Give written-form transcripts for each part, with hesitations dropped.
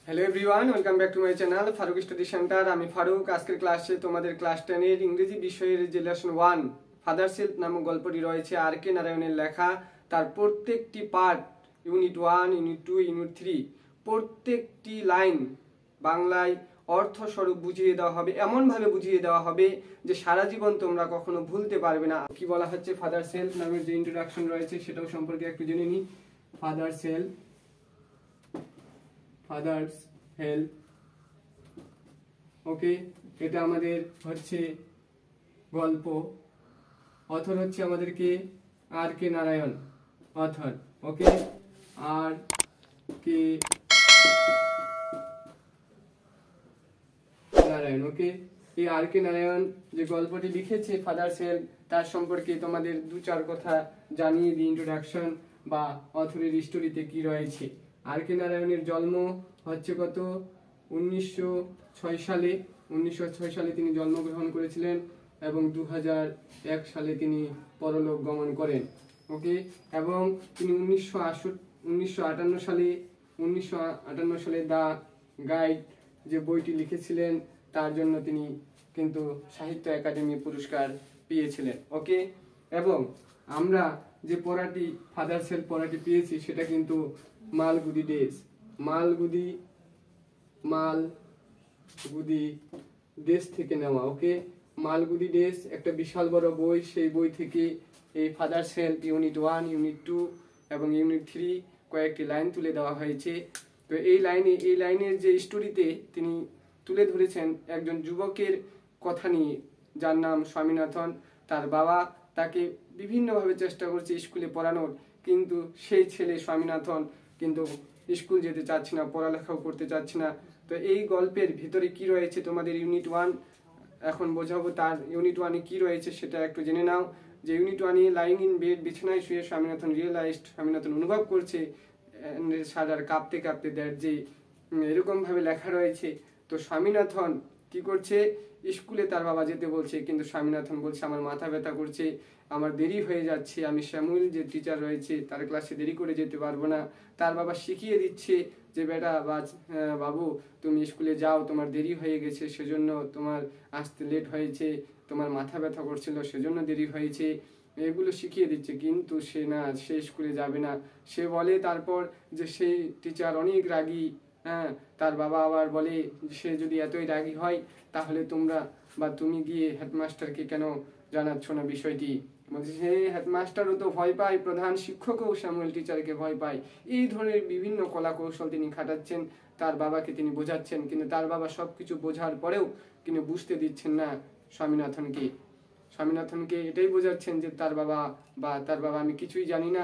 Hello everyone, welcome back to my channel Farooq study centre. আমি ফারুক। আজকের ক্লাসে তোমাদের ক্লাস 10 এর ইংরেজি বিষয়ের যে লেসন 1 ফাদার সেলফ নামক গল্পটি রয়েছে আর কে নারায়ণের লেখা। তার প্রত্যেকটি পার্ট, ইউনিট 1, ইউনিট 2, ইউনিট 3, প্রত্যেকটি লাইন বাংলায় অর্থস্বরূপ বুঝিয়ে দেওয়া হবে, এমনভাবে বুঝিয়ে দেওয়া হবে যে সারা জীবন তোমরা কখনো ভুলতে পারবে না। কি বলা হচ্ছে, ফাদার সেলফ নামের যে ইন্ট্রোডাকশন রয়েছে সেটাও সম্পর্কে একটু জেনে নিই। ফাদার সেলফ, ফাদার্স হেল্প, ওকে, এটা আমাদের হচ্ছে গল্প। অথর হচ্ছে আমাদেরকে আর কে নারায়ণ, অথর, ওকে, আর কে নারায়ণ, ওকে। এই আর কে নারায়ণ যে গল্পটি লিখেছে ফাদার সেলফ, তার সম্পর্কে তোমাদের দু চার কথা জানিয়ে দিই ইন্ট্রোডাকশন বা অথরের স্টোরিতে কি রয়েছে। আর কে নারায়ণের জন্ম হচ্ছে কত 1906 সালে। 1906 সালে তিনি জন্মগ্রহণ করেছিলেন এবং 2001 সালে তিনি পরলোক গমন করেন, ওকে। এবং তিনি 1958 সালে দ্য গাইড যে বইটি লিখেছিলেন তার জন্য তিনি কিন্তু সাহিত্য একাডেমি পুরস্কার পেয়েছিলেন, ওকে। এবং আমরা যে পড়াটি ফাদার সেলফ পড়াটি পেয়েছি সেটা কিন্তু মালগুদি ডেস থেকে নেওয়া, ওকে। মালগুদি ডেস একটা বিশাল বড় বই, সেই বই থেকে এই ফাদার সেলফ ইউনিট 1, ইউনিট 2 এবং ইউনিট 3 কয়েকটি লাইন তুলে দেওয়া হয়েছে। তো এই লাইনের যে স্টোরিতে তিনি তুলে ধরেছেন একজন যুবকের কথা নিয়ে, যার নাম স্বামীনাথন। তার বাবা তাকে বিভিন্নভাবে চেষ্টা করছে স্কুলে পড়ানোর, কিন্তু সেই ছেলে স্বামীনাথন কিন্তু স্কুল যেতে চাচ্ছে না, পড়ালেখাও করতে চাচ্ছে না। তো এই গল্পের ভিতরে কি রয়েছে তোমাদের ইউনিট 1 এখন বোঝাবো। তার ইউনিট 1-এ কি রয়েছে সেটা একটু জেনে নাও। যে ইউনিট 1-এ লাইং ইন বেড, বিছানায় শুয়ে স্বামীনাথন স্বামীনাথন অনুভব করছে সারার কাঁপতে কাঁপতে দ্যাট যে এরকম ভাবে লেখা রয়েছে। তো স্বামীনাথন কি করছে, স্কুলে তার বাবা যেতে বলছে, কিন্তু স্বামীনাথন বলছে আমার মাথা ব্যথা করছে, আমার দেরি হয়ে যাচ্ছে, আমি শ্যামল যে টিচার রয়েছে তার ক্লাসে দেরি করে যেতে পারবো না। তার বাবা শিখিয়ে দিচ্ছে যে বেটা বা বাবু তুমি স্কুলে যাও, তোমার দেরি হয়ে গেছে, সেজন্য তোমার আসতে লেট হয়েছে, তোমার মাথা ব্যথা করছিল সেজন্য দেরি হয়েছে, এগুলো শিখিয়ে দিচ্ছে। কিন্তু সে স্কুলে যাবে না। সে বলে তারপর যে সেই টিচার অনেক রাগী, হ্যাঁ। তার বাবা আবার বলে সে যদি এতই রাগী হয় তাহলে তুমি গিয়ে হেডমাস্টারকে কেন জানাচ্ছ না বিষয়টি। বলছে সে হেডমাস্টারও তো ভয় পায়, প্রধান শিক্ষকও স্যামুয়েল টিচারকে ভয় পায়। এই ধরনের বিভিন্ন কলা কৌশল তিনি খাটাচ্ছেন, তার বাবাকে তিনি বোঝাচ্ছেন, কিন্তু তার বাবা সবকিছু বোঝার পরেও তিনি বুঝতে দিচ্ছেন না স্বামীনাথনকে এটাই বোঝাচ্ছেন যে তার বাবা আমি কিছুই জানি না,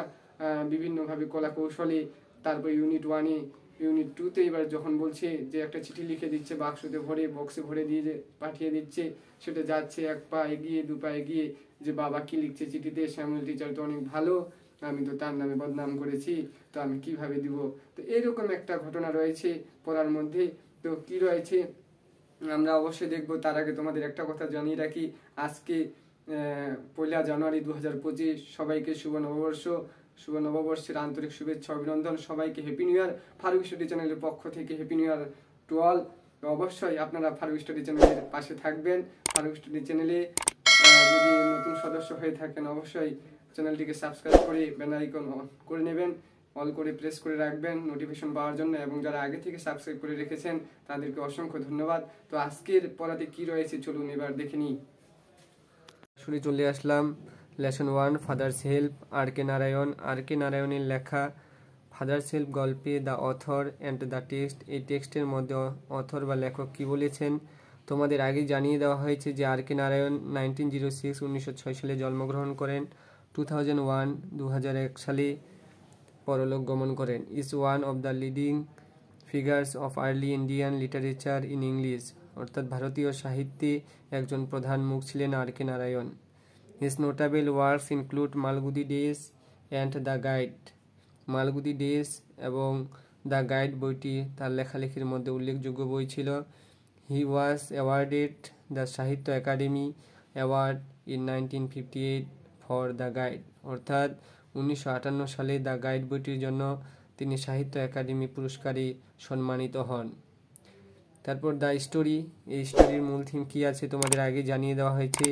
বিভিন্নভাবে কলা কৌশলে। তারপর ইউনিট 1-এ, ইউনিট 2-তে এবার যখন বলছে যে একটা চিঠি লিখে দিচ্ছে, বক্সে ভরে দিয়ে পাঠিয়ে দিচ্ছে, সেটা যাচ্ছে এক পা এগিয়ে দু পা এগিয়ে, যে বাবা কি লিখছে চিঠিতে, স্যামুয়েল টিচার তো অনেক ভালো, আমি তো তার নামে বদনাম করেছি, তো আমি কিভাবে দিব। তো এরকম একটা ঘটনা রয়েছে পড়ার মধ্যে। তো কি রয়েছে আমরা অবশ্যই দেখবো। তার আগে তোমাদের একটা কথা জানিয়ে রাখি, আজকে 1 জানুয়ারি 2025, সবাইকে শুভ নববর্ষের আন্তরিক শুভেচ্ছা অভিনন্দন। সবাইকে happy new year. Farooq study চ্যানেলের পক্ষ থেকে happy new year to all. অবশ্যই আপনারা ফারুক স্টাডি চ্যানেলের পাশে থাকবেন। ফারুক স্টাডি চ্যানেলে যদি নতুন সদস্য হয়ে থাকেন অবশ্যই চ্যানেলটিকে সাবস্ক্রাইব করে বেল আইকন অন করে নেবেন, অল করে প্রেস করে রাখবেন নোটিফিকেশন পাওয়ার জন্য। এবং যারা আগে থেকে সাবস্ক্রাইব করে রেখেছেন তাদেরকে অসংখ্য ধন্যবাদ। তো আজকের পড়াতে কি রয়েছে চলুন এবার দেখে নিই। শুরু চলে আসলাম লেসন 1 ফাদার্স হেল্প, আর কে নারায়ণের লেখা ফাদার সেলফ গল্পে the author and the text. এই টেক্সটের মধ্যে অথর বা লেখক কি বলেছেন তোমাদের আগে জানিয়ে দেওয়া হয়েছে যে আর কে নারায়ণ 1906 সালে জন্মগ্রহণ করেন, 2001 সালে পরলোক গমন করেন। Is one of the leading figures of early Indian literature in English, অর্থাৎ ভারতীয় সাহিত্যে একজন প্রধান মুখ ছিলেন R K Narayan. His notable works include Malgudi days and the guide. Malgudi days এবং দ্য গাইড বইটি তার লেখালেখির মধ্যে উল্লেখযোগ্য বই ছিল। He was awarded the Sahitya academy award in 1958 for the guide, অর্থাৎ 1958 সালে দ্য গাইড বইটির জন্য তিনি সাহিত্য একাডেমি পুরস্কারে সম্মানিত হন। তারপর দ্য স্টোরি, এই স্টোরির মূল থিম কী আছে তোমাদের আগে জানিয়ে দেওয়া হয়েছে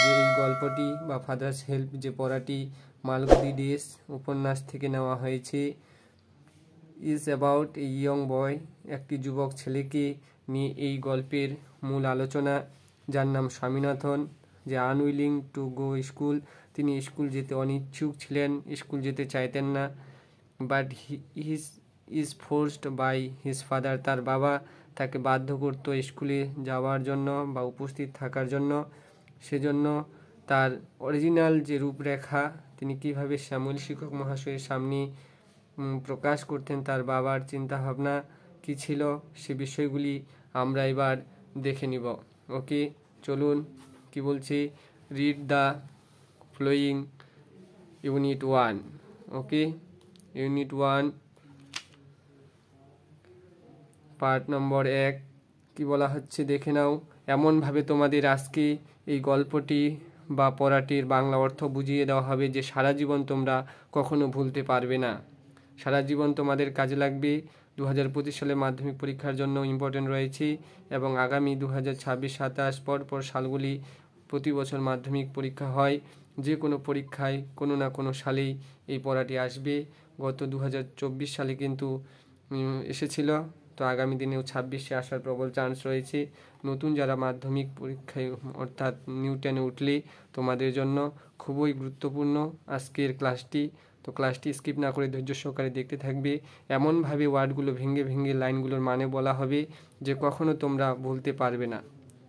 যে এই গল্পটি বা ফাদার্স হেল্প যে পড়াটি মালগুদি ডেস উপন্যাস থেকে নেওয়া হয়েছে। ইজ অ্যাবাউট এ ইয়ং বয়, একটি যুবক ছেলেকে নিয়ে এই গল্পের মূল আলোচনা, যার নাম স্বামীনাথন, যে আনউইলিং টু গো স্কুল, তিনি স্কুল যেতে অনিচ্ছুক ছিলেন, স্কুল যেতে চাইতেন না, but is forced by his father, তার বাবা তাকে বাধ্য করতো স্কুলে যাওয়ার জন্য বা উপস্থিত থাকার জন্য। সেজন্য তার অরিজিনাল যে রূপরেখা তিনি কিভাবে শ্যামল শিক্ষক মহাশয়ের সামনে প্রকাশ করতেন, তার বাবার চিন্তাভাবনা কী ছিল, সে বিষয়গুলি আমরা এবার দেখে নিব। ওকে, চলুন কি বলছি, read the following unit 1। Okay, unit 1 part number 1 কি বলা হচ্ছে দেখে নাও। এমনভাবে তোমাদের আজকে এই গল্পটি বা পড়াটির বাংলা অর্থ বুঝিয়ে দেওয়া হবে যে সারা জীবন তোমরা কখনো ভুলতে পারবে না, সারা জীবন তোমাদের কাজে লাগবে। 2025 সালে মাধ্যমিক পরীক্ষার জন্য ইম্পর্টেন্ট রয়েছে এবং আগামী 2026-27 পর সালগুলি প্রতি বছর মাধ্যমিক পরীক্ষা হয়। যে কোনো পরীক্ষায় কোনো না কোনো সালেই এই পড়াটি আসবে। গত 2024 সালে কিন্তু এসেছিল, তো আগামী দিনেও 26-এ আসার প্রবল চান্স রয়েছে। নতুন যারা মাধ্যমিক পরীক্ষায় অর্থাৎ নিউ 10-এ উঠলে তোমাদের জন্য খুবই গুরুত্বপূর্ণ আজকের ক্লাসটি। তো ক্লাসটি স্কিপ না করে ধৈর্য সহকারে দেখতে থাকবে। এমনভাবে ওয়ার্ডগুলো ভেঙে ভেঙে লাইনগুলোর মানে বলা হবে যে কখনো তোমরা বলতে পারবে না।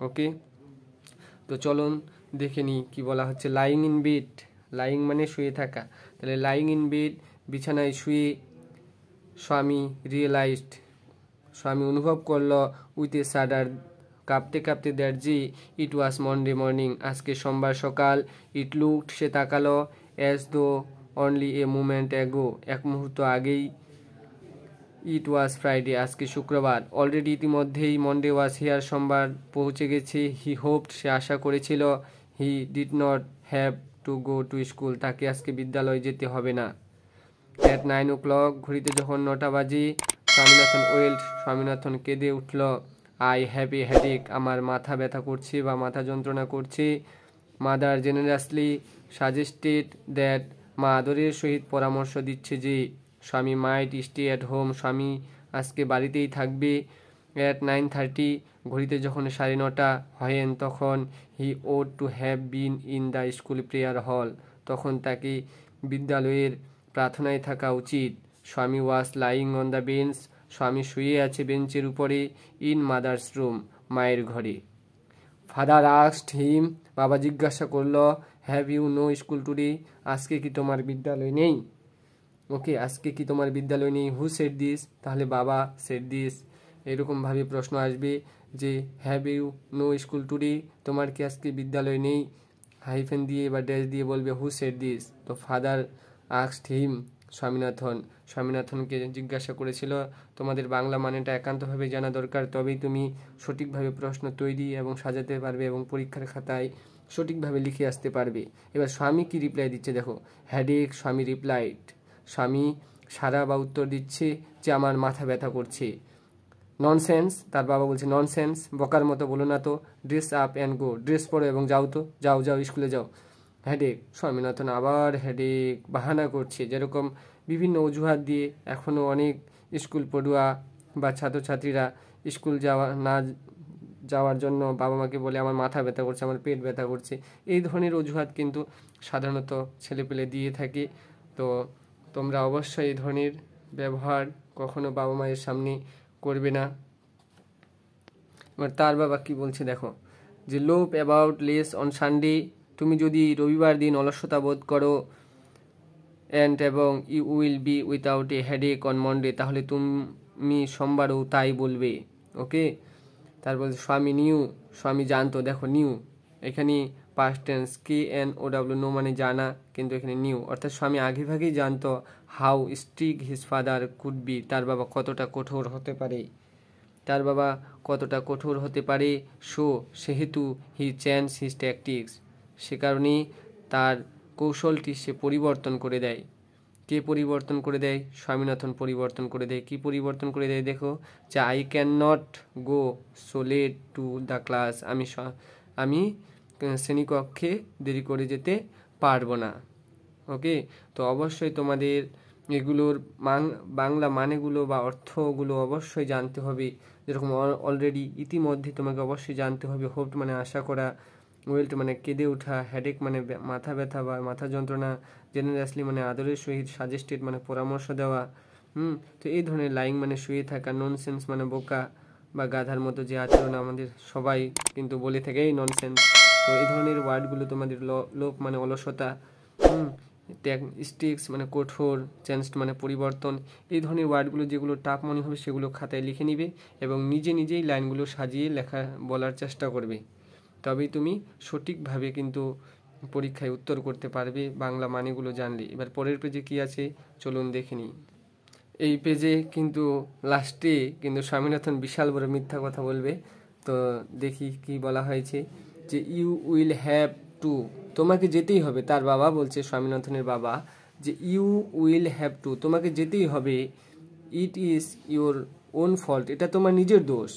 ওকে, তো চলুন দেখে নিই কী বলা হচ্ছে। লাইং ইন বেড, লাইং মানে শুয়ে থাকা, তাহলে লাইং ইন বেড, বিছানায় শুয়ে স্বামী রিয়েলাইজড, স্বামী অনুভব করলো উইথ এ শাডার, কাঁপতে কাঁপতে, that G it was Monday morning, আজকে সোমবার সকাল, ইট লুকড, সে তাকালো, as though only a moment ago, এক মুহূর্ত আগেই, ইট ওয়াজ ফ্রাইডে, আজকে শুক্রবার, অলরেডি ইতিমধ্যেই, মন্ডে ওয়াজ হিয়ার, সোমবার পৌঁছে গেছে, হি হোপড, সে আশা করেছিল, he did not have to go to school, তাকে আজকে বিদ্যালয়ে যেতে হবে না। অ্যাট 9 o'clock, ঘড়িতে যখন 9টা বাজে, স্বামীনাথন ওয়েল্ড, স্বামীনাথন কেঁদে উঠল, আই হ্যাভ এ হেডেক, আমার মাথা ব্যথা করছে বা মাথা যন্ত্রণা করছে। মাদার জেনারাসলি সাজেস্টেড দ্যাট, মা আদরের সহিত পরামর্শ দিচ্ছে যে স্বামী মাইট স্টে অ্যাট হোম, স্বামী আজকে বাড়িতেই থাকবে। অ্যাট 9:30, ঘড়িতে যখন 9:30 হয়েন, তখন he ought to have been in the school prayer hall, তখন তাকে বিদ্যালয়ের প্রার্থনায় থাকা উচিত। Swami was lying on the bench, Swami শুয়ে আছে বেঞ্চের উপরে। ইন মাদার্স রুম, মায়ের ঘরে। ফাদার আস্কড হিম, বাবা জিজ্ঞাসা করলো, have you no school today, আজকে কি তোমার বিদ্যালয় নেই। ওকে, আজকে কি তোমার বিদ্যালয় নেই। হু সেড দিস, তাহলে বাবা সেড দিস। এরকমভাবে প্রশ্ন আসবে যে have you no school today, তোমার কি আজকে বিদ্যালয় নেই, হাইফেন দিয়ে বা ড্যাশ দিয়ে বলবে হু সেড দিস। তো ফাদার আস্কড হিম, স্বামীনাথনকে জিজ্ঞাসা করেছিল। তোমাদের বাংলা মানেটা একান্তভাবে জানা দরকার, তবেই তুমি সঠিকভাবে প্রশ্ন তৈরি এবং সাজাতে পারবে এবং পরীক্ষার খাতায় সঠিকভাবে লিখে আসতে পারবে। এবার স্বামী কি রিপ্লাই দিচ্ছে দেখো, হ্যাডেক, স্বামী রিপ্লাইড, স্বামী সারা বা উত্তর দিচ্ছে যে আমার মাথা ব্যথা করছে। ননসেন্স, তার বাবা বলছে ননসেন্স, বকার মতো বলো না তো, dress up and go, dress পরো এবং যাও তো, যাও যাও স্কুলে যাও। হেডেক, স্বামীনাথন আবার হেডেক, বাহানা করছে, যেরকম বিভিন্ন অজুহাত দিয়ে এখনও অনেক স্কুল পড়ুয়া বা ছাত্রছাত্রীরা স্কুল যাওয়ার জন্য বাবা মাকে বলে আমার মাথা ব্যথা করছে, আমার পেট ব্যথা করছে। এই ধরনের অজুহাত কিন্তু সাধারণত ছেলেপেলে দিয়ে থাকে। তো তোমরা অবশ্যই এই ধরনের ব্যবহার কখনো বাবা মায়ের সামনে করবে না। এবার তার বাবা কি বলছে দেখো, যে লোপ অ্যাবাউট লেস অন সানডে, তুমি যদি রবিবার দিন অলসতা বোধ করো, অ্যান্ড এবং you will be without a headache on Monday, তাহলে তুমি সোমবারও তাই বলবে। ওকে, তারপর স্বামী নিউ, স্বামী জানতো, দেখো নিউ এখানে পাস্ট টেন্স, KNOW, নো মানে জানা, কিন্তু এখানে নিউ, অর্থাৎ স্বামী আগেভাগেই জানতো how strict his father could be, তার বাবা কতটা কঠোর হতে পারে, তার বাবা কতটা কঠোর হতে পারে। সো সেহেতু হি চেঞ্জ হিজ ট্যাকটিক্স, সে কারণেই তার কৌশলটি সে পরিবর্তন করে দেয়। কে পরিবর্তন করে দেয়? স্বামীনাথন পরিবর্তন করে দেয়। কি পরিবর্তন করে দেয় দেখো, যে I can not go so late to the class, আমি শ্রেণীকক্ষে দেরি করে যেতে পারবো না। ওকে, তো অবশ্যই তোমাদের এগুলোর বাংলা মানেগুলো বা অর্থগুলো অবশ্যই জানতে হবে। যেরকম অলরেডি ইতিমধ্যে তোমাকে অবশ্যই জানতে হবে। হোপ মানে আশা করা, ওয়েল্ট মানে কেঁদে ওঠা, হেডেক মানে মাথা ব্যথা বা মাথা যন্ত্রণা, জেনারেসলি মানে আদরের সহিত, সাজেস্টেড মানে পরামর্শ দেওয়া। তো এই ধরনের লাইং মানে শুয়ে থাকা, ননসেন্স মানে বোকা বা গাধার মতো যে আচরণ আমাদের সবাই কিন্তু বলে থাকে এই ননসেন্স। তো এই ধরনের ওয়ার্ডগুলো তোমাদের লোপ মানে অলসতা, স্টিক্স মানে কঠোর, চেঞ্জড মানে পরিবর্তন, এই ধরনের ওয়ার্ডগুলো যেগুলো টাফ মনে হবে সেগুলো খাতায় লিখে নিবে এবং নিজেই লাইনগুলো সাজিয়ে বলার চেষ্টা করবে। তবেই তুমি সঠিকভাবে কিন্তু পরীক্ষায় উত্তর করতে পারবে বাংলা মানেগুলো জানলে। এবার পরের পেজে কি আছে চলুন দেখে নিই। এই পেজে কিন্তু লাস্টে কিন্তু স্বামীনাথন বিশাল বড় মিথ্যা কথা বলবে। তো দেখি কি বলা হয়েছে, যে ইউ উইল হ্যাভ টু, তোমাকে যেতেই হবে। তার বাবা বলছে, স্বামীনাথনের বাবা, যে ইউ উইল হ্যাভ টু, তোমাকে যেতেই হবে। It is your own fault, এটা তোমার নিজের দোষ,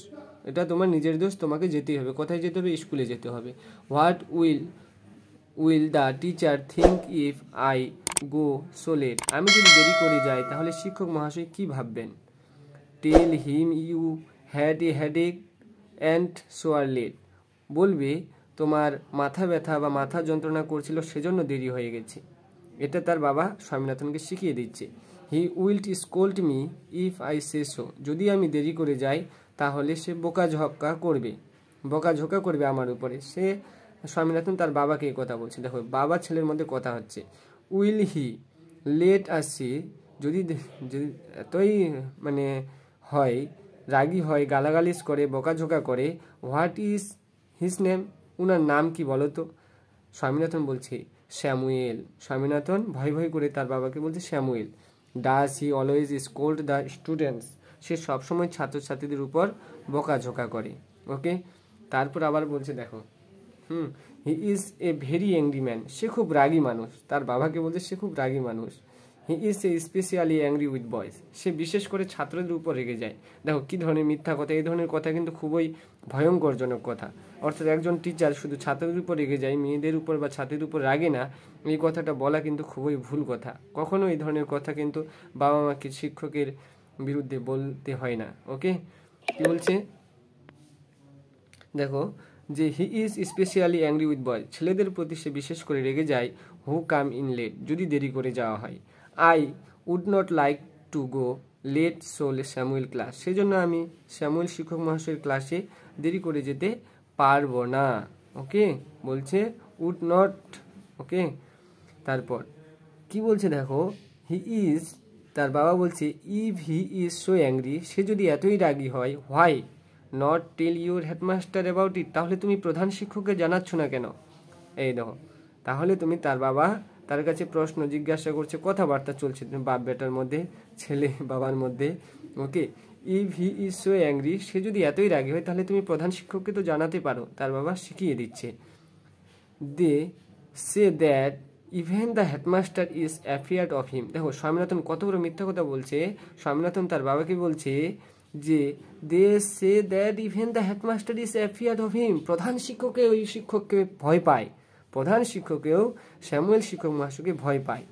এটা তোমার নিজের দোষ, তোমাকে যেতেই হবে। কোথায় যেতে হবে? স্কুলে যেতে হবে। What will the teacher think if I go so late, আমি যদি দেরি করে যাই তাহলে শিক্ষক মহাশয় কি ভাববেন? Tell him you had a headache and so are late, বলবে তোমার মাথা ব্যথা বা মাথা যন্ত্রণা করছিল সেজন্য দেরি হয়ে গেছে। এটা তার বাবা স্বামীনাথনকে শিখিয়ে দিচ্ছে। He will scold me if I say so, যদি আমি দেরি করে যাই তাহলে সে বকাঝকা করবে আমার উপরে। সে স্বামীনাথন তার বাবাকে এই কথা বলছে। দেখো বাবা ছেলের মধ্যে কথা হচ্ছে। উইল হি লেট আসি, যদি এতই মানে হয়, রাগী হয়, গালাগালিজ করে, বকাঝোকা করে, হোয়াট ইজ হিজ নেম, উনার নাম কি বলো তো? স্বামীনাথন বলছে স্যামুয়েল। স্বামীনাথন ভয় করে তার বাবাকে বলছে Samuel. Does he always scold the students, সে সবসময় ছাত্রছাত্রীদের উপর বকাঝোকা করে। ওকে, তারপর আবার বলছে দেখো, he is a very angry man, সে খুব রাগী মানুষ। তার বাবাকে বলছে সে খুব রাগী মানুষ। He is a specially angry with boys, সে বিশেষ করে ছাত্রদের উপর রেগে যায়। দেখো কি ধরনের মিথ্যা কথা, এই ধরনের কথা কিন্তু খুবই ভয়ঙ্করজনক কথা। অর্থাৎ একজন টিচার শুধু ছাত্রদের উপর রেগে যায়, মেয়েদের উপর বা ছাত্রীদের উপর রাগে না, এই কথাটা বলা কিন্তু খুবই ভুল কথা। কখনো এই ধরনের কথা কিন্তু বাবা মাকে, শিক্ষকের বিরুদ্ধে বলতে হয় না। ওকে, কি বলছে দেখো, যে he is specially angry with boy, ছেলেদের প্রতি সে বিশেষ করে রেগে যায়। হু কাম ইন লেট, যদি দেরি করে যাওয়া হয়। I would not like to go late so Samuel class, সেজন্য আমি স্যামুয়েল শিক্ষক মহাশয়ের ক্লাসে দেরি করে যেতে পারবো না। ওকে, বলছে উড নট। ওকে, তারপর কি বলছে দেখো, হি ইজ, তার বাবা বলছে if he is so angry, সে যদি এতই রাগী হয়, why not tell your headmaster about it, তাহলে তুমি প্রধান শিক্ষককে জানাচ্ছ না কেন? এই দেখো, তাহলে তুমি, তার বাবা তার কাছে প্রশ্ন জিজ্ঞাসা করছে, কথাবার্তা চলছে বাপ বেটার মধ্যে, ছেলে বাবার মধ্যে। Okay, if he is so angry, সে যদি এতই রাগী হয় তাহলে তুমি প্রধান শিক্ষককে তো জানাতে পারো। তার বাবা শিখিয়ে দিচ্ছে। They say that even the headmaster is afraid of him, দেখো স্বামীনাথন কত বড় মিথ্যা কথা বলছে। স্বামীনাথন তার বাবাকে বলছে যে they say that even the headmaster is afraid of him, প্রধান শিক্ষকে ওই শিক্ষককে ভয় পায়, প্রধান শিক্ষকেও স্যামুয়েল শিক্ষক মহাশয়কে ভয় পায়।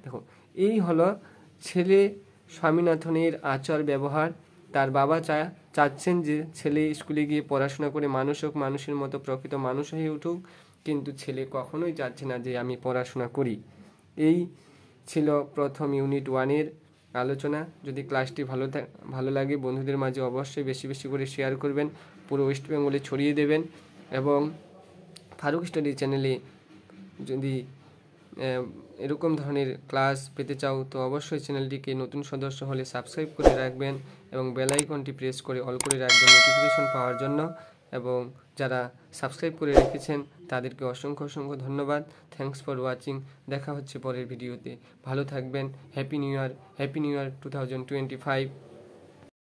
দেখো এই হলো ছেলে স্বামীনাথনের আচার ব্যবহার। তার বাবা চাচ্ছেন যে ছেলে স্কুলে গিয়ে পড়াশোনা করে মানুষ হোক, মানুষের মতো প্রকৃত মানুষ হয়ে উঠুক, কিন্তু ছেলে কখনোই চাচ্ছে না যে আমি পড়াশোনা করি। এই ছিল প্রথম ইউনিট 1-এর আলোচনা। যদি ক্লাসটি ভালো লাগে বন্ধুদের মাঝে অবশ্যই বেশি করে শেয়ার করবেন, পুরো ওয়েস্ট বেঙ্গলে ছড়িয়ে দেবেন। এবং ফারুক স্টাডি চ্যানেলে যদি এরকম ধরনের ক্লাস পেতে চাও তো অবশ্যই চ্যানেলটিকে নতুন সদস্য হলে সাবস্ক্রাইব করে রাখবেন এবং বেল আইকনটি প্রেস করে অল করে রাখবেন নোটিফিকেশন পাওয়ার জন্য। এবং যারা সাবস্ক্রাইব করে রেখেছেন তাদেরকে অসংখ্য ধন্যবাদ। Thanks for watching. দেখা হচ্ছে পরের ভিডিওতে। ভালো থাকবেন। হ্যাপি নিউ ইয়ার 2025।